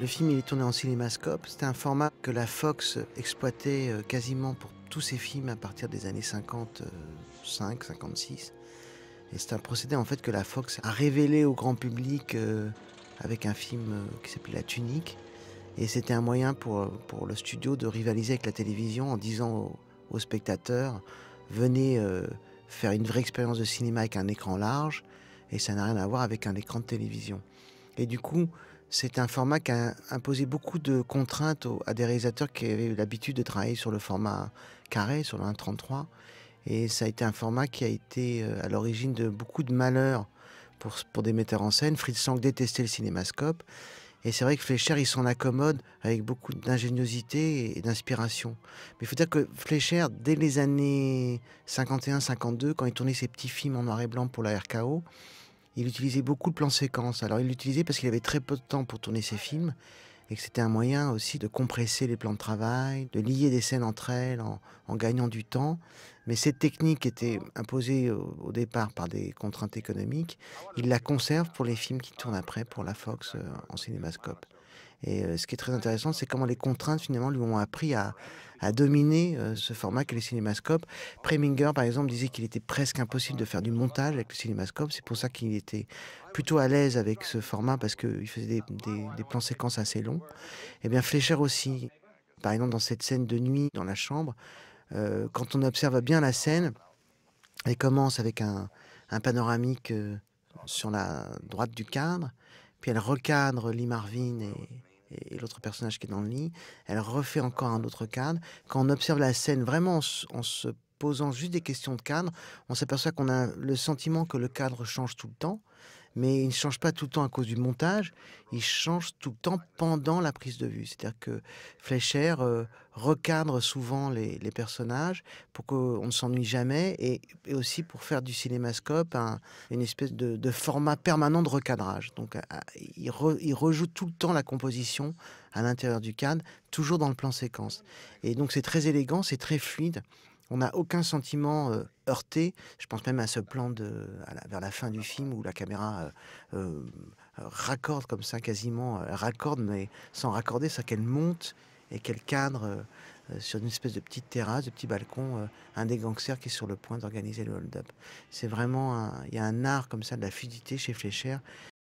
Le film, il est tourné en cinémascope. C'était un format que la Fox exploitait quasiment pour tous ses films à partir des années 55, 56. Et c'est un procédé en fait que la Fox a révélé au grand public avec un film qui s'appelait La Tunique. Et c'était un moyen pour le studio de rivaliser avec la télévision en disant aux spectateurs, venez faire une vraie expérience de cinéma avec un écran large, et ça n'a rien à voir avec un écran de télévision. Et du coup, c'est un format qui a imposé beaucoup de contraintes à des réalisateurs qui avaient eu l'habitude de travailler sur le format carré, sur le 1,33. Et ça a été un format qui a été à l'origine de beaucoup de malheurs pour des metteurs en scène. Fritz Lang détestait le cinémascope. Et c'est vrai que Fleischer, il s'en accommode avec beaucoup d'ingéniosité et d'inspiration. Mais il faut dire que Fleischer, dès les années 51-52, quand il tournait ses petits films en noir et blanc pour la RKO, il utilisait beaucoup de plans séquences. Alors il l'utilisait parce qu'il avait très peu de temps pour tourner ses films et que c'était un moyen aussi de compresser les plans de travail, de lier des scènes entre elles en gagnant du temps. Mais cette technique était imposée au départ par des contraintes économiques. Il la conserve pour les films qui tournent après pour la Fox en cinémascope. Et ce qui est très intéressant, c'est comment les contraintes finalement lui ont appris à dominer ce format qu'est le cinémascope. Preminger, par exemple, disait qu'il était presque impossible de faire du montage avec le cinémascope. C'est pour ça qu'il était plutôt à l'aise avec ce format parce qu'il faisait des plans séquences assez longs. Et bien Fleischer aussi, par exemple dans cette scène de nuit dans la chambre, quand on observe bien la scène, elle commence avec un panoramique sur la droite du cadre, puis elle recadre Lee Marvin et l'autre personnage qui est dans le lit. Elle refait encore un autre cadre. Quand on observe la scène vraiment en se posant juste des questions de cadre, on s'aperçoit qu'on a le sentiment que le cadre change tout le temps, mais il ne change pas tout le temps à cause du montage, il change tout le temps pendant la prise de vue. C'est-à-dire que Fleischer recadre souvent les personnages pour qu'on ne s'ennuie jamais et aussi pour faire du cinémascope une espèce de format permanent de recadrage. Donc il rejoue tout le temps la composition à l'intérieur du cadre, toujours dans le plan séquence. Et donc c'est très élégant, c'est très fluide. On n'a aucun sentiment heurté. Je pense même à ce plan vers la fin du film où la caméra raccorde comme ça quasiment, raccorde mais sans raccorder, c'est qu'elle monte et qu'elle cadre sur une espèce de petite terrasse, de petit balcon, un des gangsters qui est sur le point d'organiser le hold-up. C'est vraiment, il y a un art comme ça de la fluidité chez Fleischer